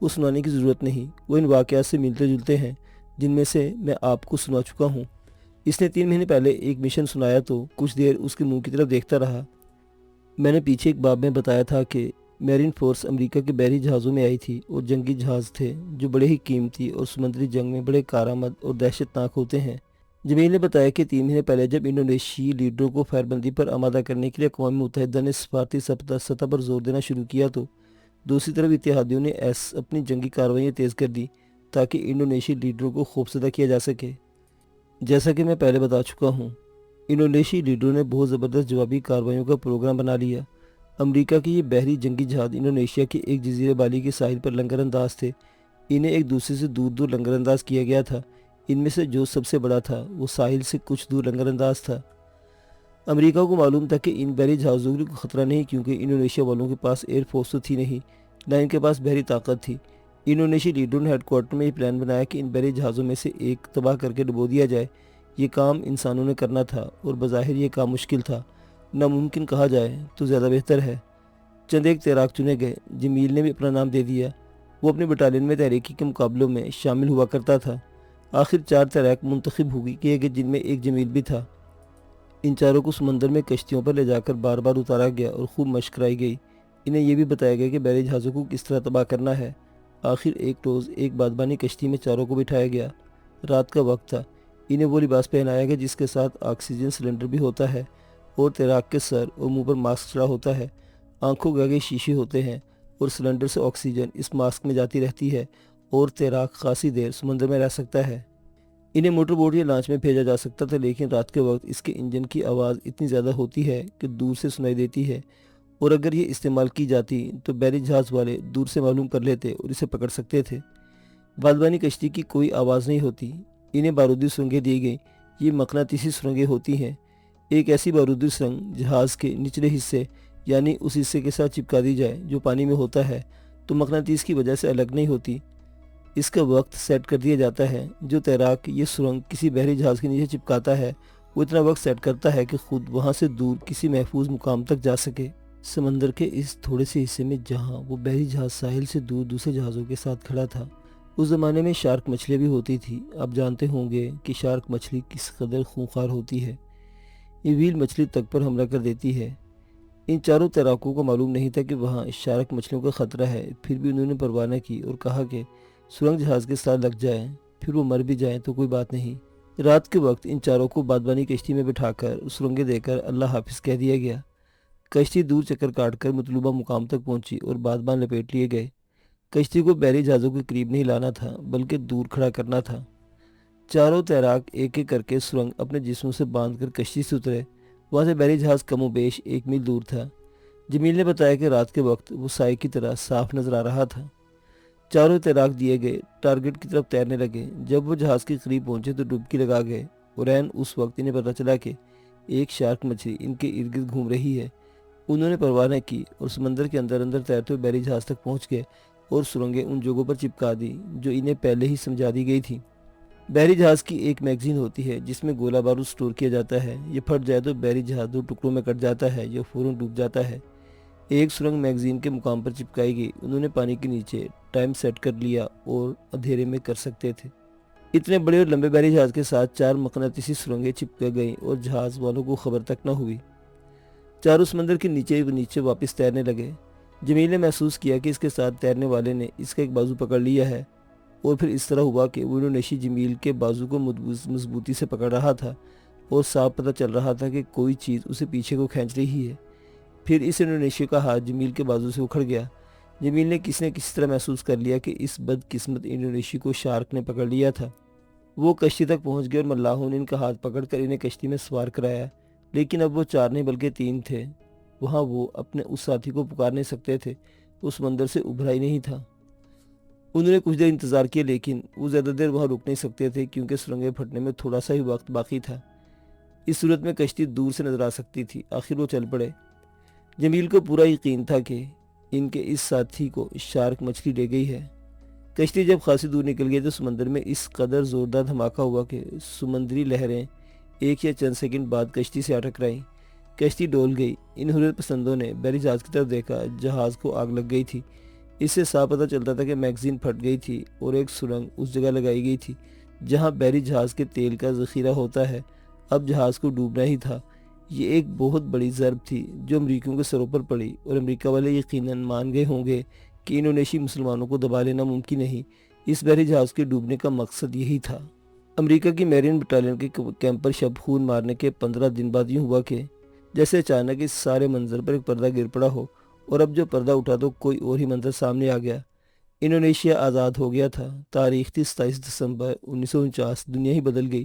وہ سنانے کی ضرورت نہیں، وہ ان واقعات سے ملتے جلتے ہیں جن میں سے میں آپ کو سنا چکا ہوں۔ اس نے 3 مہینے پہلے ایک مشن سنایا تو کچھ دیر اس کے منہ کی طرف دیکھتا رہا۔ میں نے پیچھے ایک باب میں بتایا تھا کہ میرین فورس امریکہ کے بحری جہازوں میں آئی تھی اور جنگی جہاز تھے جو بڑے ہی قیمتی اور سمندری جنگ میں بڑے کارآمد اور دہشت ناک ہوتے ہیں۔ جمیل نے بتایا کہ 3 مہینے پہلے جب انڈونیشی لیڈروں کو فائر بندی پر آمادہ کرنے کے لیے اقوام متحدہ نے سفارتی سطح پر زور دینا شروع کیا تو دوسری طرف اتحادیوں نے اپنی جنگی کارروائیاں تیز کر دی تاکہ انڈونیشی لیڈروں کو خوفزدہ کیا جا سکے۔ جیسا کہ میں پہلے بتا چکا ہوں، انڈونیشی لیڈروں نے بہت زبردست جوابی کارروائیوں کا پروگرام بنا لیا۔ امریکہ کے یہ بحری جنگی جہاز انڈونیشیا کے ایک جزیرے بالی کے ساحل پر لنگر انداز تھے۔ انہیں ایک دوسرے سے دور دور لنگر انداز کیا گیا تھا۔ ان میں سے جو سب سے بڑا تھا وہ ساحل سے کچھ دور لنگر انداز تھا۔ امریکہ کو معلوم تھا کہ ان بحری جہازوں کو خطرہ نہیں، کیونکہ انڈونیشیا والوں کے پاس ایئر فورس تو تھی نہیں، نہ ان کے پاس بحری طاقت تھی۔ انڈونیشی لیڈروں نے ہیڈ کوارٹر میں یہ پلان بنایا کہ ان بحری جہازوں میں سے ایک تباہ کر کے ڈبو دیا جائے۔ یہ کام انسانوں نے کرنا تھا اور بظاہر یہ کام مشکل تھا، ناممکن کہا جائے تو زیادہ بہتر ہے۔ چند ایک تیراک چنے گئے۔ جمیل نے بھی اپنا نام دے دیا۔ وہ اپنے بٹالین میں تحریکی کے مقابلوں میں شامل ہوا کرتا تھا۔ آخر 4 تیراک منتخب کیے گئے جن میں ایک جمیل بھی تھا۔ ان چاروں کو سمندر میں کشتیوں پر لے جا کر بار بار اتارا گیا اور خوب مشق کرائی گئی۔ انہیں یہ بھی بتایا گیا کہ بحری جہازوں کو کس طرح تباہ کرنا ہے۔ آخر ایک روز ایک بادبانی کشتی میں چاروں کو بٹھایا گیا۔ رات کا وقت تھا۔ انہیں وہ لباس پہنایا گیا جس کے ساتھ آکسیجن سلنڈر بھی ہوتا ہے اور تیراک کے سر اور منہ پر ماسک چڑھا ہوتا ہے۔ آنکھوں کے آگے شیشے ہوتے ہیں اور سلنڈر سے آکسیجن اس ماسک میں جاتی رہتی ہے اور تیراک خاصی دیر سمندر میں رہ سکتا ہے۔ انہیں موٹر بوٹ یا لانچ میں بھیجا جا سکتا تھا، لیکن رات کے وقت اس کے انجن کی آواز اتنی زیادہ ہوتی ہے کہ دور سے سنائی دیتی ہے، اور اگر یہ استعمال کی جاتی تو بحری جہاز والے دور سے معلوم کر لیتے اور اسے پکڑ سکتے تھے۔ بادبانی کشتی کی کوئی آواز نہیں ہوتی۔ انہیں بارودی سرنگیں دی گئی۔ یہ مقناطیسی سرنگیں ہوتی ہیں۔ ایک ایسی بارودی سرنگ جہاز کے نچلے حصے یعنی اس حصے کے ساتھ چپکا دی جائے جو پانی میں ہوتا ہے تو مقناطیس کی وجہ سے الگ نہیں ہوتی۔ اس کا وقت سیٹ کر دیا جاتا ہے۔ جو تیراک یہ سرنگ کسی بحری جہاز کے نیچے چپکاتا ہے وہ اتنا وقت سیٹ کرتا ہے کہ خود وہاں سے دور کسی محفوظ مقام تک جا سکے۔ سمندر کے اس تھوڑے سے حصے میں جہاں وہ بحری جہاز ساحل سے دور دوسرے جہازوں کے ساتھ کھڑا تھا، اس زمانے میں شارک مچھلیاں بھی ہوتی تھی۔ آپ جانتے ہوں گے کہ شارک مچھلی کس قدر خونخوار ہوتی ہے۔ یہ ویل مچھلی تک پر حملہ کر دیتی ہے۔ ان چاروں تیراکوں کو معلوم نہیں تھا کہ وہاں شارک مچھلیوں کا خطرہ ہے، پھر بھی انہوں نے پرواہ نہ کی اور کہا کہ سرنگ جہاز کے ساتھ لگ جائیں، پھر وہ مر بھی جائیں تو کوئی بات نہیں۔ رات کے وقت ان چاروں کو بادبانی کشتی میں بٹھا کر سرنگیں دے کر اللہ حافظ کہہ دیا گیا۔ کشتی دور چکر کاٹ کر مطلوبہ مقام تک پہنچی اور بادبان لپیٹ لیے گئے۔ کشتی کو بحری جہازوں کے قریب نہیں لانا تھا بلکہ دور کھڑا کرنا تھا۔ چاروں تیراک ایک ایک کر کے سرنگ اپنے جسموں سے باندھ کر کشتی سے اترے۔ وہاں سے بحری جہاز کم و بیش 1 میل دور تھا۔ جمیل نے بتایا کہ رات کے وقت وہ سائے کی طرح صاف نظر آ رہا تھا۔ چاروں تیراک دیے گئے ٹارگٹ کی طرف تیرنے لگے۔ جب وہ جہاز کے قریب پہنچے تو ڈبکی لگا گئے اور عین اس وقت انہیں پتہ چلا کہ ایک شارک مچھلی ان کے ارد گرد گھوم رہی ہے۔ انہوں نے پرواہ نہ کی اور سمندر کے اندر اندر تیرتے ہوئے بحری جہاز تک پہنچ گئے اور سرنگیں ان جگہوں پر چپکا دی جو انہیں پہلے ہی سمجھا دی گئی تھی۔ بحری جہاز کی ایک میگزین ہوتی ہے جس میں گولہ بارود سٹور کیا جاتا ہے۔ یہ پھٹ جائے تو بحری جہاز 2 ٹکڑوں میں کٹ جاتا ہے یا فوراً ڈوب جاتا ہے۔ ایک سرنگ میگزین کے مقام پر چپکائی گئی۔ انہوں نے پانی کے نیچے ٹائم سیٹ کر لیا اور اندھیرے میں کر سکتے تھے۔ اتنے بڑے اور لمبے بحری جہاز کے ساتھ 4 مقناطیسی سرنگیں چپک گئیں اور جہاز والوں کو خبر تک نہ ہوئی۔ چاروں سمندر کے نیچے واپس تیرنے لگے۔ جمیل نے محسوس کیا کہ اس کے ساتھ تیرنے والے نے اس کا ایک بازو پکڑ لیا ہے، اور پھر اس طرح ہوا کہ وہ انڈونیشی جمیل کے بازو کو مضبوطی سے پکڑ رہا تھا اور صاف پتہ چل رہا تھا کہ کوئی چیز اسے پیچھے کو کھینچ رہی ہے۔ پھر اس انڈونیشی کا ہاتھ جمیل کے بازو سے اکھڑ گیا۔ جمیل نے کسی طرح محسوس کر لیا کہ اس بدقسمت انڈونیشی کو شارک نے پکڑ لیا تھا۔ وہ کشتی تک پہنچ گئے اور ملاحوں نے ان کا ہاتھ پکڑ کر انہیں کشتی میں سوار کرایا، لیکن اب وہ 4 نہیں بلکہ 3 تھے۔ وہاں وہ اپنے اس ساتھی کو پکار نہیں سکتے تھے، وہ سمندر سے ابھرا ہی نہیں تھا۔ انہوں نے کچھ دیر انتظار کیا لیکن وہ زیادہ دیر وہاں رک نہیں سکتے تھے کیونکہ سرنگیں پھٹنے میں تھوڑا سا ہی وقت باقی تھا۔ اس صورت میں کشتی دور سے نظر آ سکتی تھی۔ آخر وہ چل پڑے۔ جمیل کو پورا یقین تھا کہ ان کے اس ساتھی کو شارک مچھلی لے گئی ہے۔ کشتی جب خاصی دور نکل گئی تو سمندر میں اس قدر زوردار دھماکہ ہوا کہ سمندری لہریں 1 یا چند سیکنڈ بعد کشتی سے آ ٹکرائیں۔ کشتی ڈول گئی۔ ان حریت پسندوں نے بحری جہاز کی طرف دیکھا۔ جہاز کو آگ لگ گئی تھی۔ اس سے صاف پتہ چلتا تھا کہ میگزین پھٹ گئی تھی اور ایک سرنگ اس جگہ لگائی گئی تھی جہاں بحری جہاز کے تیل کا ذخیرہ ہوتا ہے۔ اب جہاز کو ڈوبنا ہی تھا۔ یہ ایک بہت بڑی ضرب تھی جو امریکیوں کے سروں پر پڑی، اور امریکہ والے یقیناً مان گئے ہوں گے کہ انڈونیشی مسلمانوں کو دبا لینا ممکن نہیں۔ اس بحری جہاز کے ڈوبنے کا مقصد یہی تھا۔ امریکہ کی میرین بٹالین کے کیمپ پر شب خون مارنے کے 15 دن بعد یوں ہوا کہ جیسے اچانک اس سارے منظر پر ایک پردہ گر پڑا ہو، اور اب جو پردہ اٹھا تو کوئی اور ہی منظر سامنے آ گیا۔ انڈونیشیا آزاد ہو گیا تھا۔ تاریخ تھی 27 دسمبر 1949۔ دنیا ہی بدل گئی۔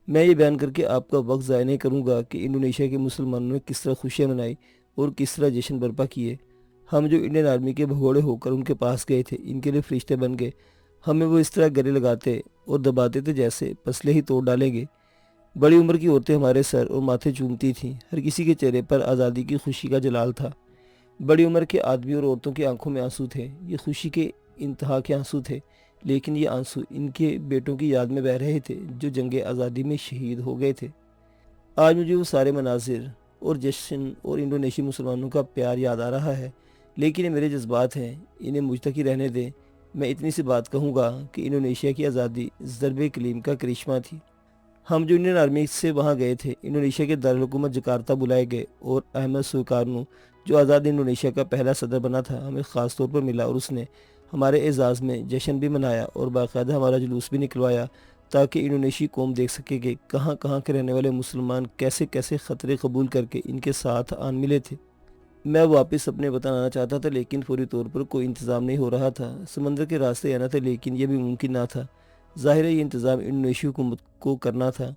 میں یہ بیان کر کے آپ کا وقت ضائع نہیں کروں گا کہ انڈونیشیا کے مسلمانوں نے کس طرح خوشیاں منائی اور کس طرح جشن برپا کیے۔ ہم جو انڈین آرمی کے بھگوڑے ہو کر ان کے پاس گئے تھے، ان کے لیے فرشتے بن گئے۔ ہمیں وہ اس طرح گلے لگاتے اور دباتے تھے جیسے پسلے ہی توڑ ڈالیں گے۔ بڑی عمر کی عورتیں ہمارے سر اور ماتھے چومتی تھیں۔ ہر کسی کے چہرے پر آزادی کی خوشی کا جلال تھا۔ بڑی عمر کے آدمی اور عورتوں کی آنکھوں میں آنسو تھے۔ یہ خوشی کے انتہا کے آنسو تھے، لیکن یہ آنسو ان کے بیٹوں کی یاد میں بہہ رہے تھے جو جنگ آزادی میں شہید ہو گئے تھے۔ آج مجھے وہ سارے مناظر اور جشن اور انڈونیشی مسلمانوں کا پیار یاد آ رہا ہے، لیکن یہ میرے جذبات ہیں، انہیں مجھ تک ہی رہنے دیں۔ میں اتنی سی بات کہوں گا کہ انڈونیشیا کی آزادی ضرب کلیم کا کرشمہ تھی۔ ہم جو انڈین آرمی سے وہاں گئے تھے، انڈونیشیا کے دارالحکومت جکارتہ بلائے گئے، اور احمد سوکارنو جو آزاد انڈونیشیا کا پہلا صدر بنا تھا ہمیں خاص طور پر ملا، اور اس نے ہمارے اعزاز میں جشن بھی منایا اور باقاعدہ ہمارا جلوس بھی نکلوایا تاکہ انڈونیشی قوم دیکھ سکے کہ کہاں کہاں کے رہنے والے مسلمان کیسے کیسے خطرے قبول کر کے ان کے ساتھ آن ملے تھے۔ میں واپس اپنے وطن آنا چاہتا تھا، لیکن فوری طور پر کوئی انتظام نہیں ہو رہا تھا۔ سمندر کے راستے آنا تھا، لیکن یہ بھی ممکن نہ تھا۔ ظاہر ہے یہ انتظام انڈونیشی حکومت کو کرنا تھا۔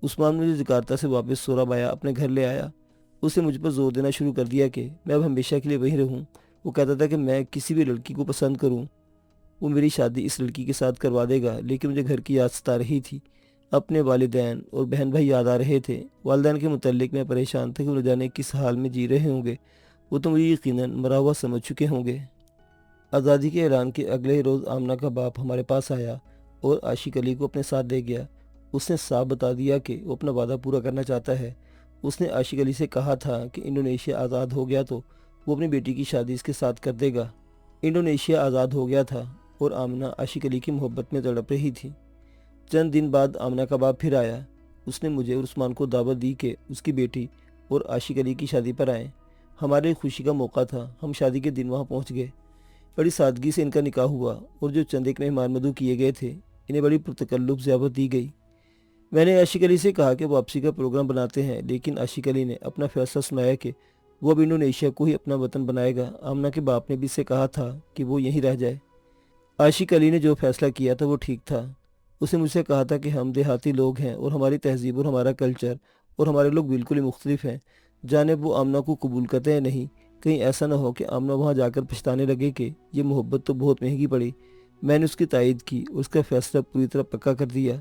عثمان مجھے جکارتہ سے واپس سورابایا اپنے گھر لے آیا۔ اس نے مجھ پر زور دینا شروع کر دیا کہ میں اب ہمیشہ کے لیے وہیں رہوں۔ وہ کہتا تھا کہ میں کسی بھی لڑکی کو پسند کروں، وہ میری شادی اس لڑکی کے ساتھ کروا دے گا، لیکن مجھے گھر کی یاد ستا رہی تھی۔ اپنے والدین اور بہن بھائی یاد آ رہے تھے۔ والدین کے متعلق میں پریشان تھا کہ وہ نہ جانے کس حال میں جی رہے ہوں گے۔ وہ تو مجھے یقیناً مرا ہوا سمجھ چکے ہوں گے۔ آزادی کے اعلان کے اگلے ہی روز آمنہ کا باپ ہمارے پاس آیا اور عاشق علی کو اپنے ساتھ لے گیا۔ اس نے صاف بتا دیا کہ وہ اپنا وعدہ پورا کرنا چاہتا ہے۔ اس نے عاشق علی سے کہا تھا کہ انڈونیشیا آزاد ہو گیا تو وہ اپنی بیٹی کی شادی اس کے ساتھ کر دے گا۔ انڈونیشیا آزاد ہو گیا تھا اور آمنہ عاشق علی کی محبت میں تڑپ رہی تھی۔ چند دن بعد آمنہ کا باپ پھر آیا۔ اس نے مجھے اور عثمان کو دعوت دی کہ اس کی بیٹی اور عاشق علی کی شادی پر آئیں۔ ہمارے خوشی کا موقع تھا۔ ہم شادی کے دن وہاں پہنچ گئے۔ بڑی سادگی سے ان کا نکاح ہوا، اور جو چند ایک مہمان مدعو کیے گئے تھے انہیں بڑی پرتکلف ضیافت دی گئی۔ میں نے عاشق علی سے کہا کہ واپسی کا پروگرام بناتے ہیں، لیکن عاشق علی نے اپنا فیصلہ سنایا کہ وہ اب انڈونیشیا کو ہی اپنا وطن بنائے گا۔ آمنہ کے باپ نے بھی اس سے کہا تھا کہ وہ یہیں رہ جائے۔ عاشق علی نے جو فیصلہ کیا تھا وہ ٹھیک تھا۔ اس نے مجھ سے کہا تھا کہ ہم دیہاتی لوگ ہیں اور ہماری تہذیب اور ہمارا کلچر اور ہمارے لوگ بالکل ہی مختلف ہیں۔ جانے وہ آمنہ کو قبول کرتے ہیں نہیں، کہیں ایسا نہ ہو کہ آمنہ وہاں جا کر پچھتانے لگے کہ یہ محبت تو بہت مہنگی پڑی۔ میں نے اس کی تائید کی اور اس کا فیصلہ پوری طرح پکا کر دیا۔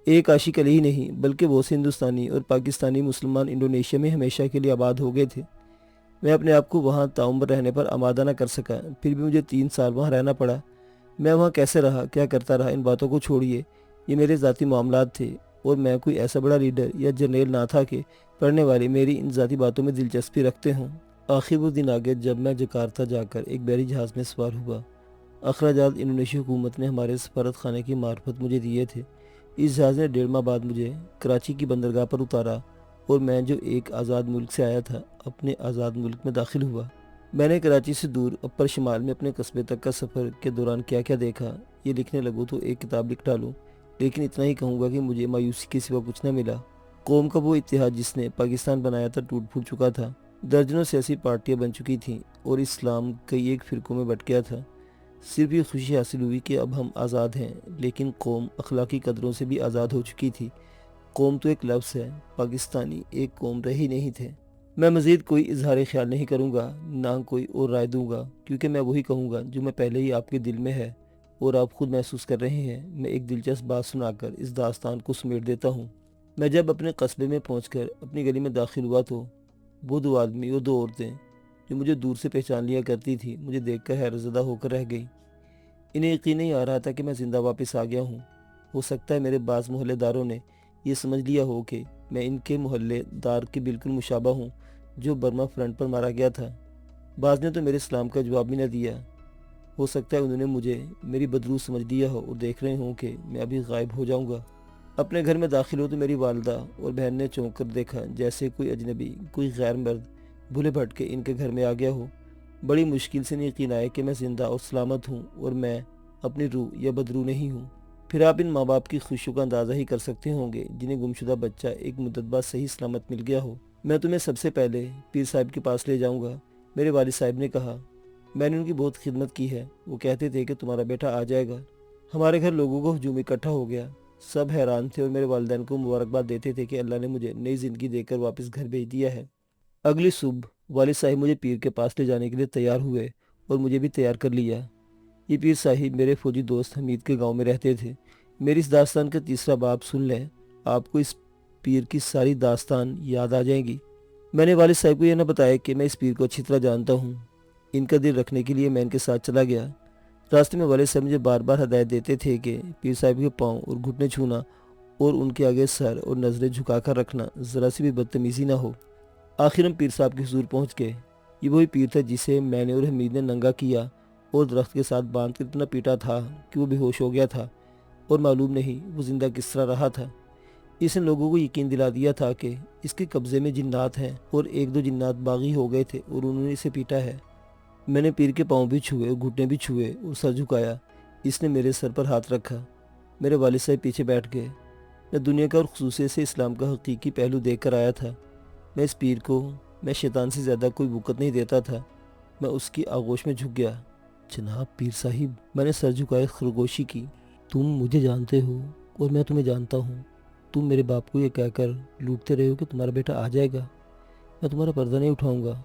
ایک عاشق علی ہی نہیں بلکہ بہت سے ہندوستانی اور پاکستانی مسلمان انڈونیشیا میں ہمیشہ کے لیے آباد ہو گئے تھے۔ میں اپنے آپ کو وہاں تعمر رہنے پر آمادہ نہ کر سکا، پھر بھی مجھے 3 سال وہاں رہنا پڑا۔ میں وہاں کیسے رہا، کیا کرتا رہا، ان باتوں کو چھوڑیے، یہ میرے ذاتی معاملات تھے، اور میں کوئی ایسا بڑا لیڈر یا جرنیل نہ تھا کہ پڑھنے والے میری ان ذاتی باتوں میں دلچسپی رکھتے ہوں۔ آخر وہ دن آ گئے جب میں جکارتہ جا کر ایک بحری جہاز میں سوار ہوا۔ اخراجات انڈونیشی حکومت نے ہمارے سفارت خانے کی معرفت مجھے دیے تھے۔ اس جہاز نے 1.5 ماہ بعد مجھے کراچی کی بندرگاہ پر اتارا، اور میں جو ایک آزاد ملک سے آیا تھا اپنے آزاد ملک میں داخل ہوا۔ میں نے کراچی سے دور اپر شمال میں اپنے قصبے تک کا سفر کے دوران کیا کیا دیکھا، یہ لکھنے لگوں تو ایک کتاب لکھ ڈالوں، لیکن اتنا ہی کہوں گا کہ مجھے مایوسی کے سوا کچھ نہ ملا۔ قوم کا وہ اتحاد جس نے پاکستان بنایا تھا ٹوٹ پھوٹ چکا تھا۔ درجنوں سیاسی پارٹیاں بن چکی تھیں اور اسلام کئی ایک فرقوں میں بٹ گیا تھا۔ صرف یہ خوشی حاصل ہوئی کہ اب ہم آزاد ہیں، لیکن قوم اخلاقی قدروں سے بھی آزاد ہو چکی تھی۔ قوم تو ایک لفظ ہے، پاکستانی ایک قوم رہی نہیں تھے۔ میں مزید کوئی اظہار خیال نہیں کروں گا، نہ کوئی اور رائے دوں گا، کیونکہ میں وہی کہوں گا جو میں پہلے ہی آپ کے دل میں ہے اور آپ خود محسوس کر رہے ہیں۔ میں ایک دلچسپ بات سنا کر اس داستان کو سمیٹ دیتا ہوں۔ میں جب اپنے قصبے میں پہنچ کر اپنی گلی میں داخل ہوا تو وہ 2 آدمی اور 2 عورتیں جو مجھے دور سے پہچان لیا کرتی تھی مجھے دیکھ کر حیرت زدہ ہو کر رہ گئیں۔ انہیں یقین نہیں آ رہا تھا کہ میں زندہ واپس آ گیا ہوں۔ ہو سکتا ہے میرے بعض محلے داروں نے یہ سمجھ لیا ہو کہ میں ان کے محلے دار کے بالکل مشابہ ہوں جو برما فرنٹ پر مارا گیا تھا۔ بعض نے تو میرے سلام کا جواب بھی نہ دیا۔ ہو سکتا ہے انہوں نے مجھے میری بدرو سمجھ لیا ہو اور دیکھ رہے ہوں کہ میں ابھی غائب ہو جاؤں گا۔ اپنے گھر میں داخل ہو تو میری والدہ اور بہن نے چونک کر دیکھا جیسے کوئی اجنبی، کوئی غیر مرد بھولے بھٹکے ان کے گھر میں آ گیا ہو۔ بڑی مشکل سے یقین آیا کہ میں زندہ اور سلامت ہوں اور میں اپنی روح یا بدرو نہیں ہوں۔ پھر آپ ان ماں باپ کی خوشیوں کا اندازہ ہی کر سکتے ہوں گے جنہیں گمشدہ بچہ ایک مدت بعد صحیح سلامت مل گیا ہو۔ میں تمہیں سب سے پہلے پیر صاحب کے پاس لے جاؤں گا، میرے والد صاحب نے کہا۔ میں نے ان کی بہت خدمت کی ہے، وہ کہتے تھے کہ تمہارا بیٹا آ جائے گا۔ ہمارے گھر لوگوں کا ہجوم اکٹھا ہو گیا، سب حیران تھے اور میرے والدین کو مبارکباد دیتے تھے کہ اللہ نے مجھے نئی زندگی دے کر واپس گھر بھیج دیا ہے۔ اگلی صبح والد صاحب مجھے پیر کے پاس لے جانے کے لیے تیار ہوئے اور مجھے بھی تیار کر لیا۔ یہ پیر صاحب میرے فوجی دوست حمید کے گاؤں میں رہتے تھے۔ میری اس داستان کا تیسرا باب سن لیں، آپ کو اس پیر کی ساری داستان یاد آ جائیں گی۔ میں نے والد صاحب کو یہ نہ بتایا کہ میں اس پیر کو اچھی طرح جانتا ہوں۔ ان کا دل رکھنے کے لیے میں ان کے ساتھ چلا گیا۔ راستے میں والد صاحب مجھے بار بار ہدایت دیتے تھے کہ پیر صاحب کے پاؤں اور گھٹنے چھونا اور ان کے آگے سر اور نظریں جھکا کر رکھنا ذرا سی بھی بدتمیزی نہ ہو۔ آخر ہم پیر صاحب کے حضور پہنچ گئے۔ یہ وہی پیر تھا جسے میں نے اور حمید نے ننگا کیا اور درخت کے ساتھ باندھ کر اتنا پیٹا تھا کہ وہ بے ہوش ہو گیا تھا اور معلوم نہیں وہ زندہ کس طرح رہا تھا۔ اس نے لوگوں کو یقین دلا دیا تھا کہ اس کے قبضے میں جنات ہیں اور ایک دو جنات باغی ہو گئے تھے اور انہوں نے اسے پیٹا ہے۔ میں نے پیر کے پاؤں بھی چھوئے اور گھٹنے بھی چھوئے اور سر جھکایا۔ اس نے میرے سر پر ہاتھ رکھا۔ میرے والد صاحب پیچھے بیٹھ گئے۔ میں دنیا کا اور خصوصیت سے اسلام کا حقیقی پہلو دیکھ کر آیا تھا۔ میں اس پیر کو میں شیطان سے زیادہ کوئی وقت نہیں دیتا تھا۔ میں اس کی آغوش میں جھک گیا۔ جناب پیر صاحب، میں نے سر جھکائے خرگوشی کی۔ تم مجھے جانتے ہو اور میں تمہیں جانتا ہوں۔ تم میرے باپ کو یہ کہہ کر لوٹتے رہے ہو کہ تمہارا بیٹا آ جائے گا۔ میں تمہارا پردہ نہیں اٹھاؤں گا،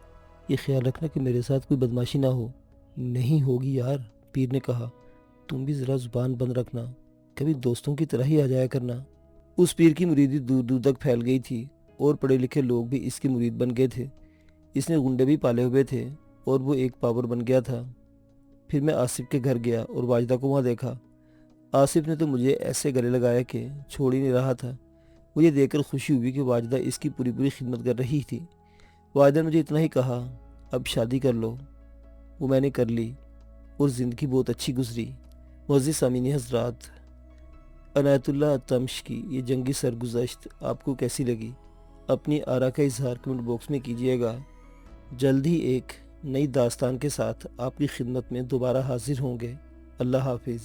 یہ خیال رکھنا کہ میرے ساتھ کوئی بدماشی نہ ہو۔ نہیں ہوگی یار، پیر نے کہا۔ تم بھی ذرا زبان بند رکھنا، کبھی دوستوں کی طرح ہی آ جایا کرنا۔ اس پیر کی مریدی دور دور تک پھیل گئی تھی اور پڑھے لکھے لوگ بھی اس کے مرید بن گئے تھے۔ اس نے گنڈے بھی پالے ہوئے تھے اور وہ ایک پاور بن گیا تھا۔ پھر میں آصف کے گھر گیا اور واجدہ کو وہاں دیکھا۔ آصف نے تو مجھے ایسے گلے لگایا کہ چھوڑ ہی نہیں رہا تھا۔ مجھے دیکھ کر خوشی ہوئی کہ واجدہ اس کی پوری پوری خدمت کر رہی تھی۔ واجدہ نے مجھے اتنا ہی کہا، اب شادی کر لو۔ وہ میں نے کر لی اور زندگی بہت اچھی گزری۔ معزز سامعین حضرات، عنایت اللہ تمش کی یہ جنگی سرگزشت آپ کو کیسی لگی؟ اپنی آراء کا اظہار کمنٹ باکس میں کیجیے گا۔ جلد ہی ایک نئی داستان کے ساتھ آپ کی خدمت میں دوبارہ حاضر ہوں گے۔ اللہ حافظ۔